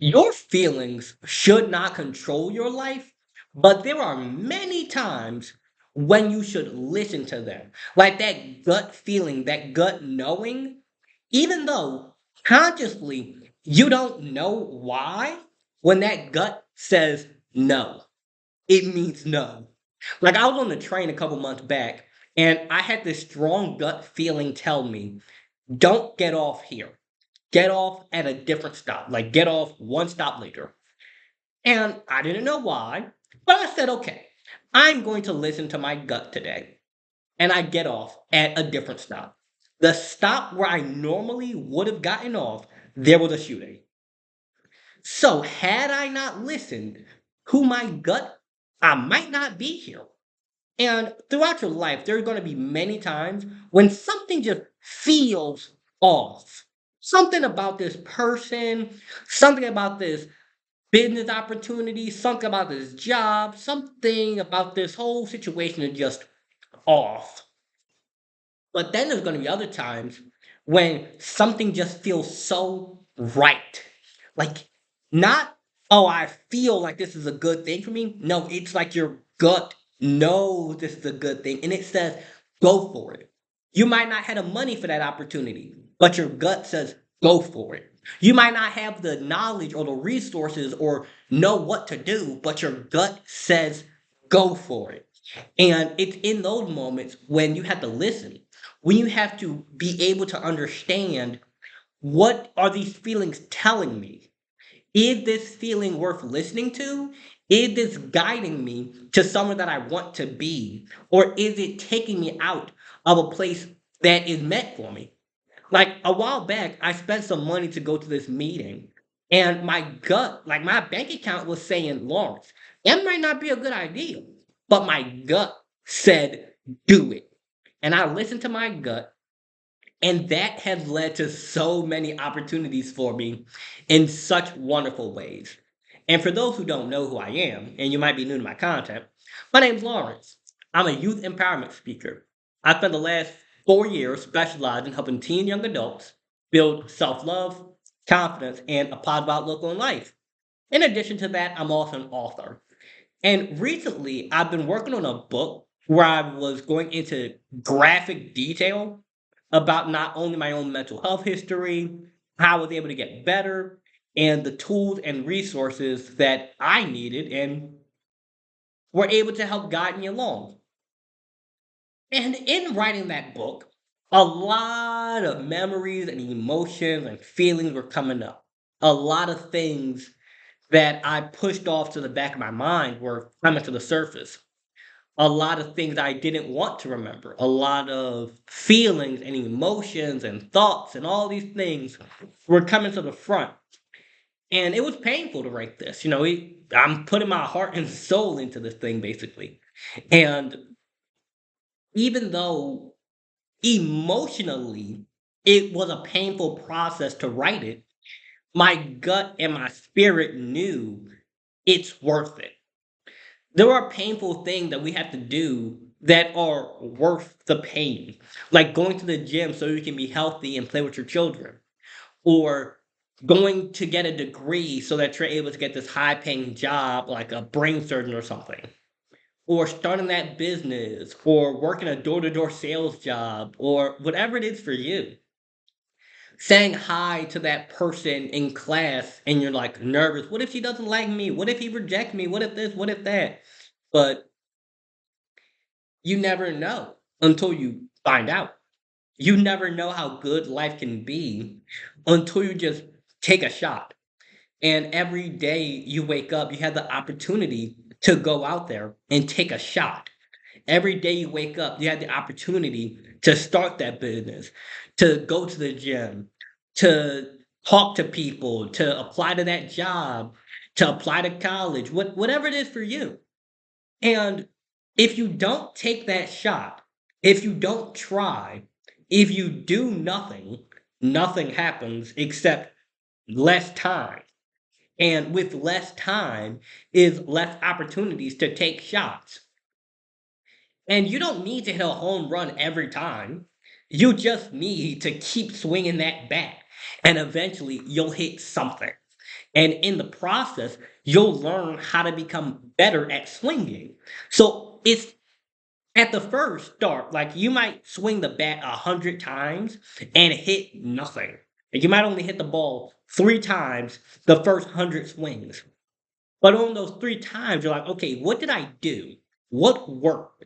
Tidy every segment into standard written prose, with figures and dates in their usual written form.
Your feelings should not control your life, but there are many times when you should listen to them. Like that gut feeling, that gut knowing, even though consciously you don't know why, when that gut says no, it means no. Like I was on the train a couple months back and I had this strong gut feeling tell me, don't get off here. Get off at a different stop. Like get off one stop later. And I didn't know why, but I said, okay, I'm going to listen to my gut today. And I get off at a different stop. The stop where I normally would have gotten off, there was a shooting. So, had I not listened to my gut, I might not be here. And throughout your life, there are going to be many times when something just feels off. Something about this person, something about this business opportunity, something about this job, something about this whole situation is just off. But then there's going to be other times when something just feels so right. Like, not, oh, I feel like this is a good thing for me. No, it's like your gut knows this is a good thing and it says, go for it. You might not have the money for that opportunity, but your gut says, go for it. You might not have the knowledge or the resources or know what to do, but your gut says, go for it. And it's in those moments when you have to listen, when you have to be able to understand what are these feelings telling me? Is this feeling worth listening to? Is this guiding me to somewhere that I want to be? Or is it taking me out of a place that is meant for me? Like a while back, I spent some money to go to this meeting, and my gut, like my bank account was saying, Lawrence, that might not be a good idea. But my gut said, do it. And I listened to my gut, and that has led to so many opportunities for me in such wonderful ways. And for those who don't know who I am, and you might be new to my content, my name's Lawrence. I'm a youth empowerment speaker. I spent the last 4 years specialized in helping teen young adults build self love, confidence, and a positive outlook on life. In addition to that, I'm also an author. And recently, I've been working on a book where I was going into graphic detail about not only my own mental health history, how I was able to get better, and the tools and resources that I needed and were able to help guide me along. And in writing that book, a lot of memories and emotions and feelings were coming up. A lot of things that I pushed off to the back of my mind were coming to the surface. A lot of things I didn't want to remember, a lot of feelings and emotions and thoughts and all these things were coming to the front. And it was painful to write this. I'm putting my heart and soul into this thing basically. And even though emotionally it was a painful process to write it, my gut and my spirit knew it's worth it. There are painful things that we have to do that are worth the pain, like going to the gym so you can be healthy and play with your children, or going to get a degree so that you're able to get this high paying job like a brain surgeon or something, or starting that business, or working a door to door sales job, or whatever it is for you. Saying hi to that person in class and you're like nervous. What if she doesn't like me? What if he rejects me? What if this? What if that? But you never know until you find out. You never know how good life can be until you just take a shot. And every day you wake up, you have the opportunity to go out there and take a shot. Every day you wake up, you have the opportunity to start that business, to go to the gym, to talk to people, to apply to that job, to apply to college, whatever it is for you. And if you don't take that shot, if you don't try, if you do nothing, nothing happens except less time. And with less time is less opportunities to take shots. And you don't need to hit a home run every time. You just need to keep swinging that bat. And eventually you'll hit something. And in the process, you'll learn how to become better at swinging. So it's at the first start, like you might swing the bat 100 times and hit nothing. And you might only hit the ball 3 times the first 100 swings. But on those 3 times, you're like, okay, what did I do? What worked?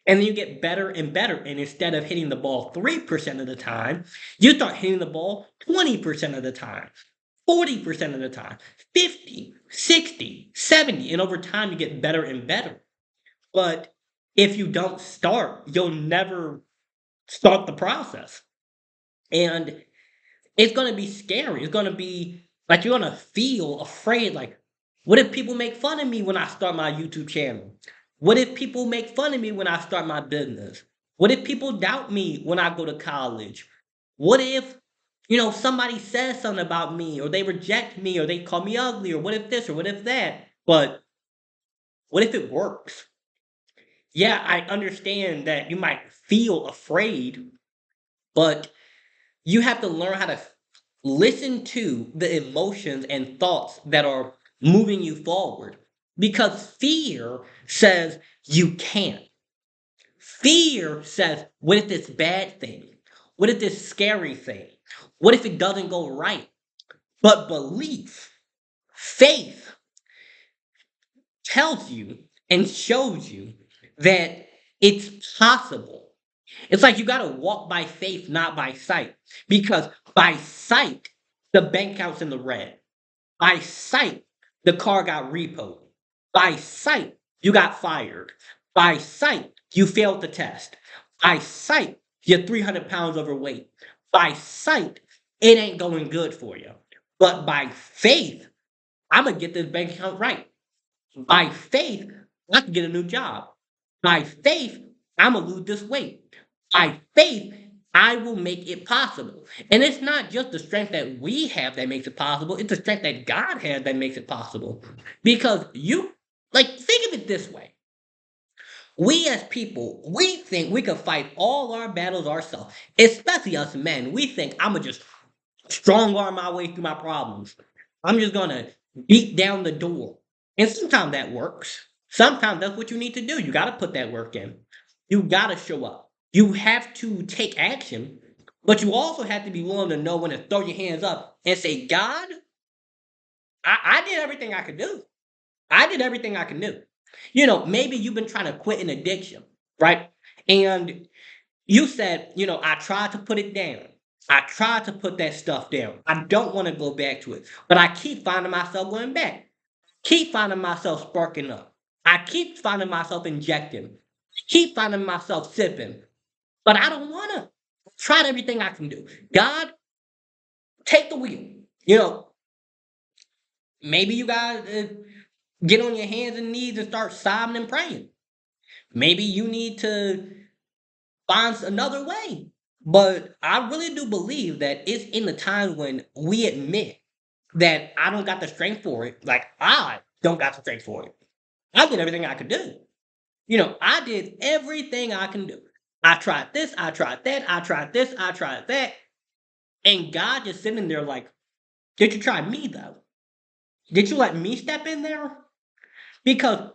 And then you get better and better. And instead of hitting the ball 3% of the time, you start hitting the ball 20% of the time, 40% of the time, 50, 60, 70. And over time, you get better and better. But if you don't start, you'll never start the process. And it's going to be scary. It's going to be like you're going to feel afraid. Like, what if people make fun of me when I start my YouTube channel? What if people make fun of me when I start my business? What if people doubt me when I go to college? What if, somebody says something about me or they reject me or they call me ugly or what if this or what if that? But what if it works? Yeah, I understand that you might feel afraid, but you have to learn how to listen to the emotions and thoughts that are moving you forward. Because fear says you can't. Fear says, what if this bad thing? What if this scary thing? What if it doesn't go right? But belief, faith tells you and shows you that it's possible. It's like you got to walk by faith, not by sight. Because by sight, the bank account's in the red. By sight, the car got repoed. By sight, you got fired. By sight, you failed the test. By sight, you're 300 pounds overweight. By sight, it ain't going good for you. But by faith, I'm going to get this bank account right. By faith, I can get a new job. By faith, I'm going to lose this weight. By faith, I will make it possible. And it's not just the strength that we have that makes it possible, it's the strength that God has that makes it possible. Because think of it this way. We as people, we think we can fight all our battles ourselves, especially us men. We think I'm going to just strong arm my way through my problems. I'm just going to beat down the door. And sometimes that works. Sometimes that's what you need to do. You got to put that work in. You got to show up. You have to take action, but you also have to be willing to know when to throw your hands up and say, God, I did everything I could do. I did everything I can do. Maybe you've been trying to quit an addiction, right? And you said, I tried to put it down. I tried to put that stuff down. I don't want to go back to it, but I keep finding myself going back. Keep finding myself sparking up. I keep finding myself injecting. Keep finding myself sipping. But I don't want to. Tried everything I can do. God, take the wheel. You know, maybe you got to get on your hands and knees and start sobbing and praying. Maybe you need to find another way. But I really do believe that it's in the times when we admit that I don't got the strength for it. Like, I don't got the strength for it. I did everything I could do. I did everything I can do. I tried this, I tried that, I tried this, I tried that. And God just sitting there like, did you try me though? Did you let me step in there? Because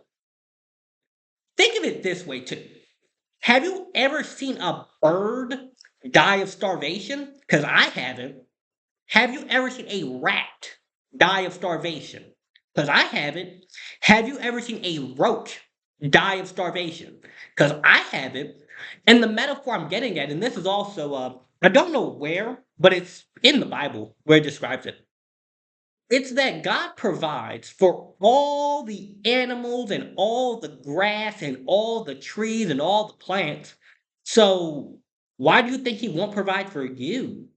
think of it this way too. Have you ever seen a bird die of starvation? Because I haven't. Have you ever seen a rat die of starvation? Because I haven't. Have you ever seen a roach die of starvation? Because I haven't. And the metaphor I'm getting at, and this is also, I don't know where, but it's in the Bible where it describes it. It's that God provides for all the animals and all the grass and all the trees and all the plants. So why do you think he won't provide for you?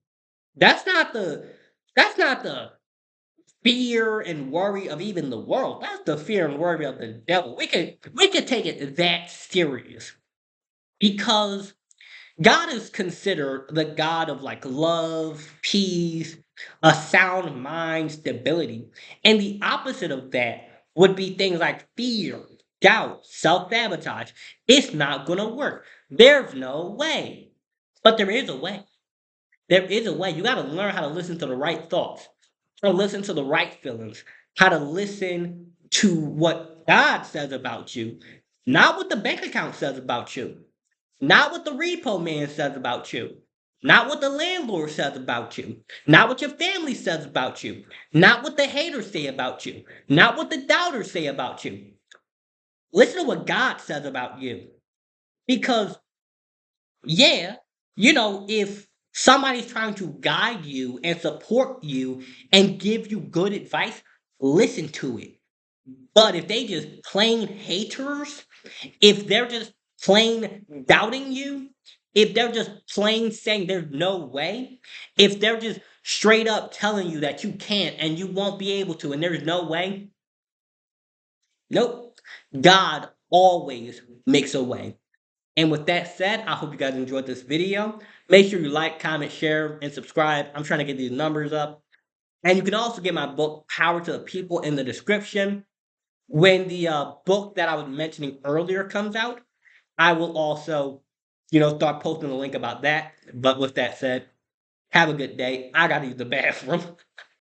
That's not the that's not the fear and worry of even the world. That's the fear and worry of the devil. We could take it that serious because God is considered the God of like love, peace, a sound mind, stability. And the opposite of that would be things like fear, doubt, self sabotage. It's not going to work. There's no way. But there is a way. There is a way. You got to learn how to listen to the right thoughts. to listen to the right feelings, how to listen to what God says about you, not what the bank account says about you, not what the repo man says about you, not what the landlord says about you, not what your family says about you, not what the haters say about you, not what the doubters say about you. Listen to what God says about you. Because, yeah, if somebody's trying to guide you and support you and give you good advice, listen to it. But if they just plain haters, if they're just plain doubting you, if they're just plain saying there's no way, if they're just straight up telling you that you can't and you won't be able to and there's no way, nope. God always makes a way. And with that said, I hope you guys enjoyed this video. Make sure you like, comment, share, and subscribe. I'm trying to get these numbers up. And you can also get my book, Power to the People, in the description. When the book that I was mentioning earlier comes out, I will also, start posting a link about that. But with that said, have a good day. I gotta use the bathroom.